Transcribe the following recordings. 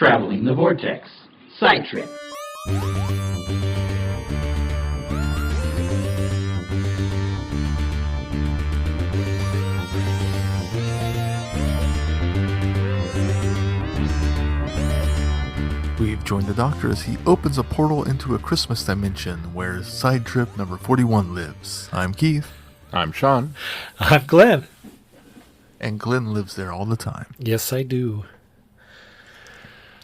Traveling the Vortex. Side Trip. We've joined the Doctor as he opens a portal into a Christmas dimension where Side Trip number 41 lives. I'm Keith. I'm Sean. I'm Glenn. And Glenn lives there all the time. Yes, I do.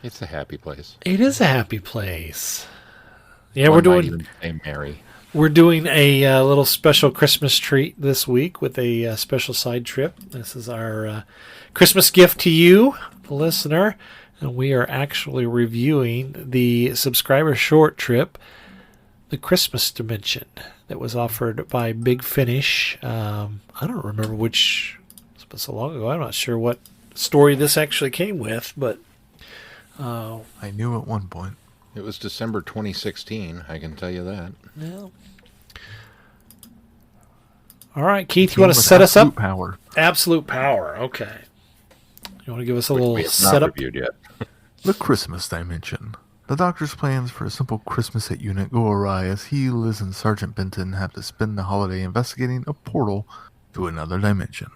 It's a happy place. It is a happy place. Yeah, One might even say merry. We're doing a little special Christmas treat this week with a special side trip. This is our Christmas gift to you, the listener, and we are actually reviewing the subscriber short trip, The Christmas Dimension, that was offered by Big Finish. I don't remember which. It's been so long ago. I'm not sure what story this actually came with, but I knew at one point. It was December 2016, I can tell you that. Yeah. All right, Keith, you want to set us up? Power. Absolute power. Okay. You want to give us a Which little we have setup? not reviewed yet. The Christmas Dimension. The Doctor's plans for a simple Christmas hit unit go awry as he, Liz, and Sergeant Benton have to spend the holiday investigating a portal to another dimension.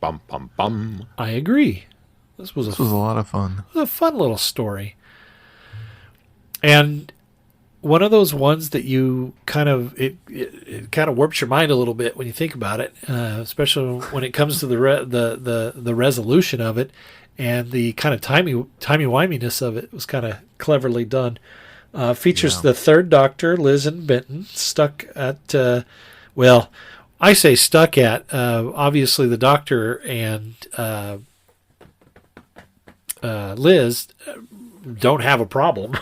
Bum, bum, bum. I agree. This was a lot of fun. It was a fun little story. And one of those ones that you kind of, it kind of warps your mind a little bit when you think about it, especially when it comes to the resolution of it and the kind of timey-wiminess of it was kind of cleverly done. Features the third Doctor, Liz and Benton, stuck at, I say stuck at, obviously the Doctor and Liz don't have a problem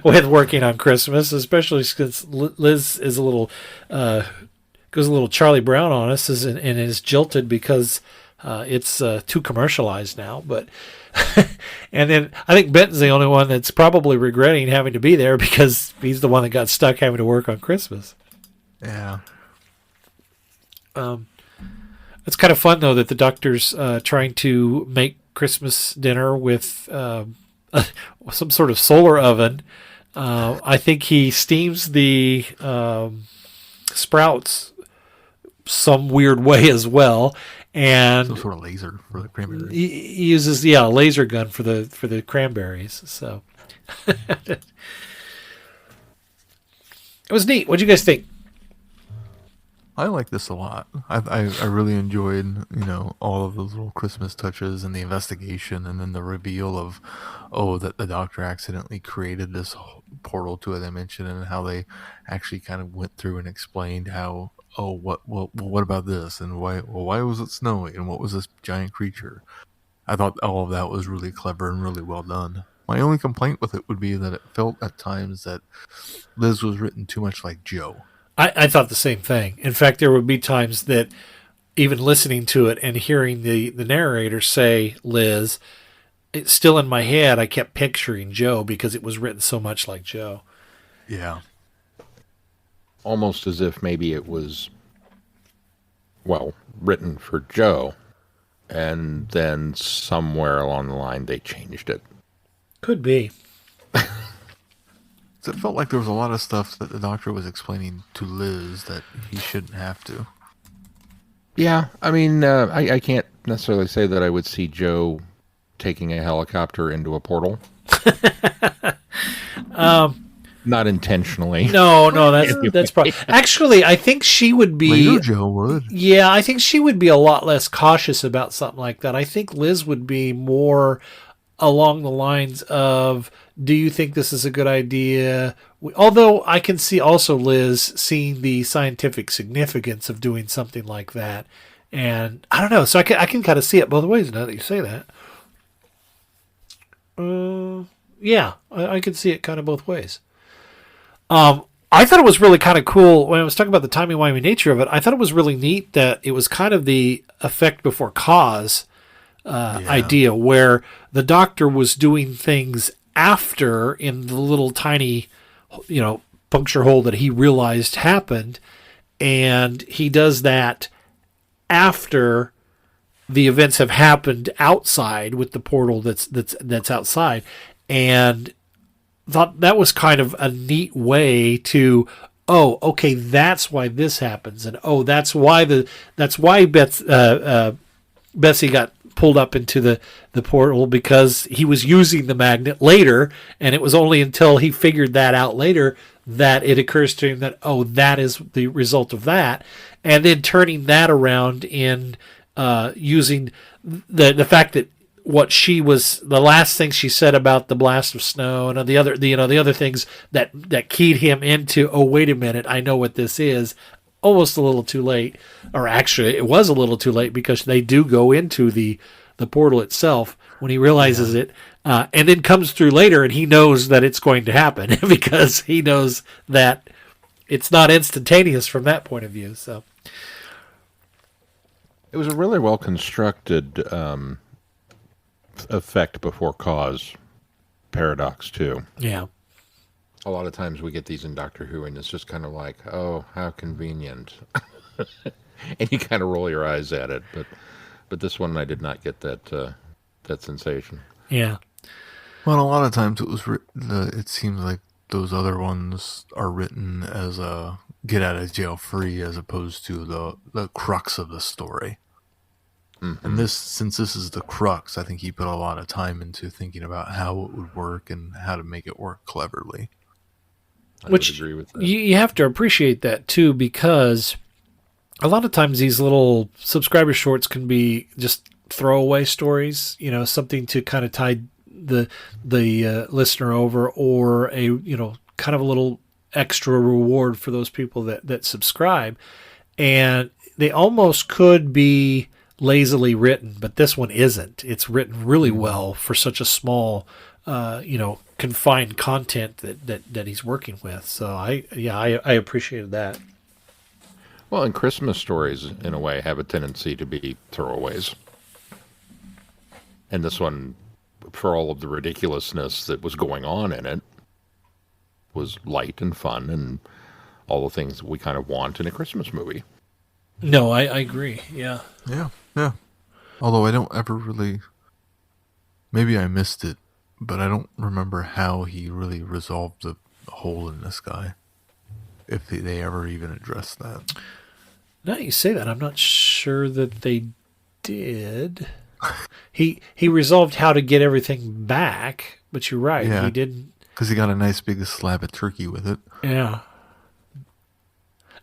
with working on Christmas, especially since Liz is goes a little Charlie Brown on us and is jilted because it's too commercialized now. But and then I think Benton's the only one that's probably regretting having to be there because he's the one that got stuck having to work on Christmas. Yeah. It's kind of fun though that the Doctor's trying to make Christmas dinner with some sort of solar oven. I think he steams the sprouts some weird way as well, and some sort of laser for the cranberries. He uses a laser gun for the cranberries. So it was neat. What'd you guys think? I like this a lot. I really enjoyed, all of those little Christmas touches and the investigation and then the reveal of, that the Doctor accidentally created this portal to a dimension and how they actually kind of went through and explained how, what about this? And why was it snowing? And what was this giant creature? I thought all of that was really clever and really well done. My only complaint with it would be that it felt at times that Liz was written too much like Joe. I thought the same thing. In fact, there would be times that even listening to it and hearing the narrator say Liz, it's still in my head. I kept picturing Joe because it was written so much like Joe. Yeah. Almost as if maybe it was, written for Joe, and then somewhere along the line they changed it. Could be. It felt like there was a lot of stuff that the Doctor was explaining to Liz that he shouldn't have to. Yeah, I mean, I can't necessarily say that I would see Joe taking a helicopter into a portal. Not intentionally. No, that's probably... Actually, I think she would be... Later Joe would. Yeah, I think she would be a lot less cautious about something like that. I think Liz would be more along the lines of, do you think this is a good idea? Although I can see also Liz seeing the scientific significance of doing something like that. And I don't know. So I can kind of see it both ways now that you say that. Yeah, I could see it kind of both ways. I thought it was really kind of cool when I was talking about the timey-wimey nature of it. I thought it was really neat that it was kind of the effect before cause idea where the Doctor was doing things after in the little tiny, puncture hole that he realized happened. And he does that after the events have happened outside with the portal that's outside, and thought that was kind of a neat way to, oh, okay, that's why this happens, and oh, that's why Bessie got pulled up into the portal, because he was using the magnet later, and it was only until he figured that out later that it occurs to him that, oh, that is the result of that, and then turning that around in using the fact that what she was, the last thing she said about the blast of snow and the other things that keyed him into, oh, wait a minute, I know what this is, almost a little too late, or actually it was a little too late, because they do go into the portal itself when he realizes it, and then comes through later, and he knows that it's going to happen because he knows that it's not instantaneous from that point of view. So It was a really well constructed effect before cause paradox too. yeah. A lot of times we get these in Doctor Who, and it's just kind of like, oh, how convenient, and you kind of roll your eyes at it. But this one, I did not get that sensation. Yeah. Well, a lot of times it seems like those other ones are written as a get out of jail free, as opposed to the crux of the story. Mm-hmm. And since this is the crux, I think he put a lot of time into thinking about how it would work and how to make it work cleverly. I would agree with that. You have to appreciate that too, because a lot of times these little subscriber shorts can be just throwaway stories, something to kind of tide the listener over, or a kind of a little extra reward for those people that subscribe, and they almost could be lazily written, but this one isn't. It's written really well for such a small confined content that he's working with. So I appreciated that. Well, and Christmas stories, in a way, have a tendency to be throwaways. And this one, for all of the ridiculousness that was going on in it, was light and fun and all the things that we kind of want in a Christmas movie. No, I agree. Yeah. Yeah. Although I don't ever really, maybe I missed it, but I don't remember how he really resolved the hole in this guy. If they ever even addressed that. Now you say that, I'm not sure that they did. He resolved how to get everything back, but you're right. Yeah. He didn't. Because he got a nice big slab of turkey with it. Yeah.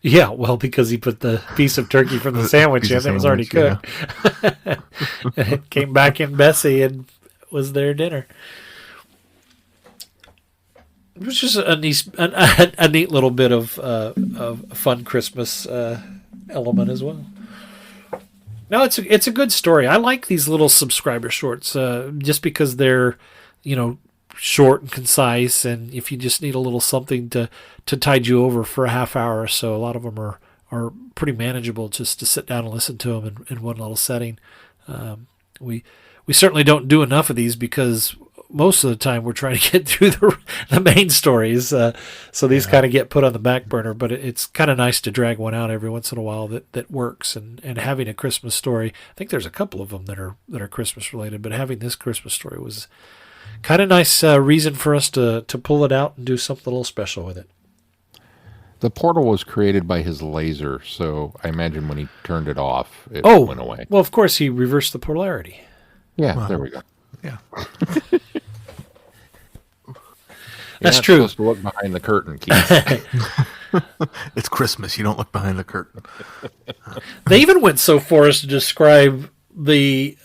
Yeah, well, because he put the piece of turkey from the sandwich in that was already cooked. Yeah. And it came back in Bessie and was their dinner. It was just a neat little bit of fun Christmas element as well. No, it's a good story. I like these little subscriber shorts just because they're, short and concise, and if you just need a little something to tide you over for a half hour or so, a lot of them are pretty manageable just to sit down and listen to them in one little setting. We certainly don't do enough of these because most of the time we're trying to get through the main stories, so these kind of get put on the back burner, but it's kind of nice to drag one out every once in a while that works, and having a Christmas story, I think there's a couple of them that are Christmas related, but having this Christmas story was kind of nice reason for us to pull it out and do something a little special with it. The portal was created by his laser, so I imagine when he turned it off, it went away. Well, of course, he reversed the polarity. Yeah, Wow. There we go. Yeah. That's You're not true. supposed to look behind the curtain, Keith. It's Christmas. You don't look behind the curtain. They even went so far as to describe the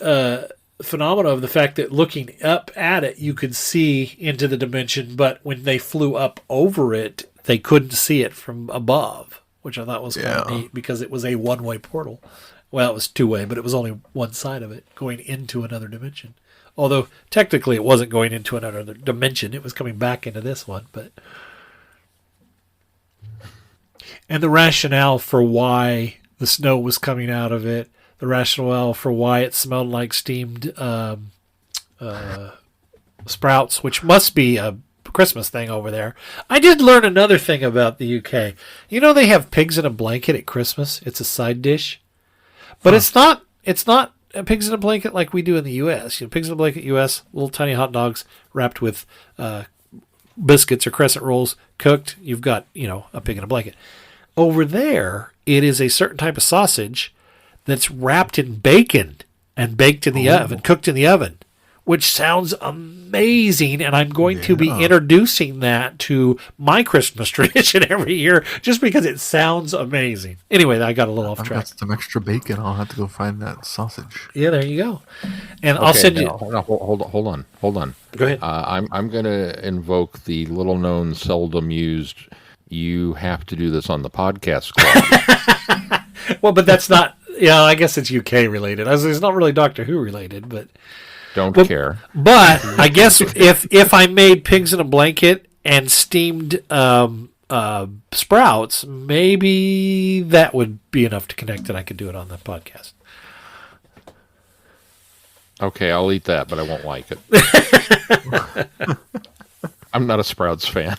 phenomena of the fact that looking up at it, you could see into the dimension, but when they flew up over it, they couldn't see it from above, which I thought was kind of neat because it was a one-way portal. Well, it was two-way, but it was only one side of it going into another dimension. Although technically it wasn't going into another dimension, it was coming back into this one. And the rationale for why the snow was coming out of it, the rationale for why it smelled like steamed sprouts, which must be a Christmas thing over there. I did learn another thing about the UK. They have pigs in a blanket at Christmas. It's a side dish. But it's not pigs in a blanket like we do in the U.S. Pigs in a blanket U.S., little tiny hot dogs wrapped with biscuits or crescent rolls, cooked. You've got, a pig in a blanket. Over there, it is a certain type of sausage that's wrapped in bacon and baked in the oven, cooked in the oven, which sounds amazing. And I'm going to be introducing that to my Christmas tradition every year just because it sounds amazing. Anyway, I got a little off track. I've got some extra bacon. I'll have to go find that sausage. Yeah, there you go. And I'll send you. No, hold on. Go ahead. I'm going to invoke the little known, seldom used. You have to do this on the podcast clause. Well, but that's not. Yeah, I guess it's UK related. It's not really Doctor Who related, but. Don't care. But I guess if I made pigs in a blanket and steamed sprouts, maybe that would be enough to connect that I could do it on the podcast. Okay, I'll eat that, but I won't like it. I'm not a Sprouts fan.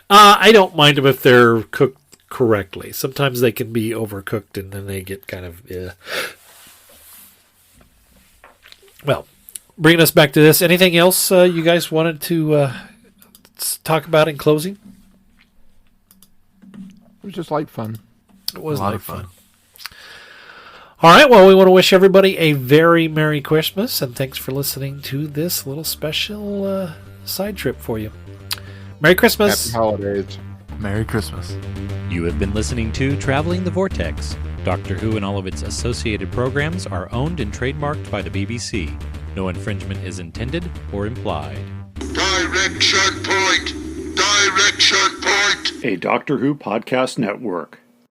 I don't mind them if they're cooked correctly. Sometimes they can be overcooked and then they get kind of... Well, bringing us back to this, anything else you guys wanted to talk about in closing? It was just light fun. It was light fun. All right, well, we want to wish everybody a very Merry Christmas, and thanks for listening to this little special side trip for you. Merry Christmas. Happy holidays. Merry Christmas. You have been listening to Traveling the Vortex. Doctor Who and all of its associated programs are owned and trademarked by the BBC. No infringement is intended or implied. Direction point! Direction point! A Doctor Who podcast network.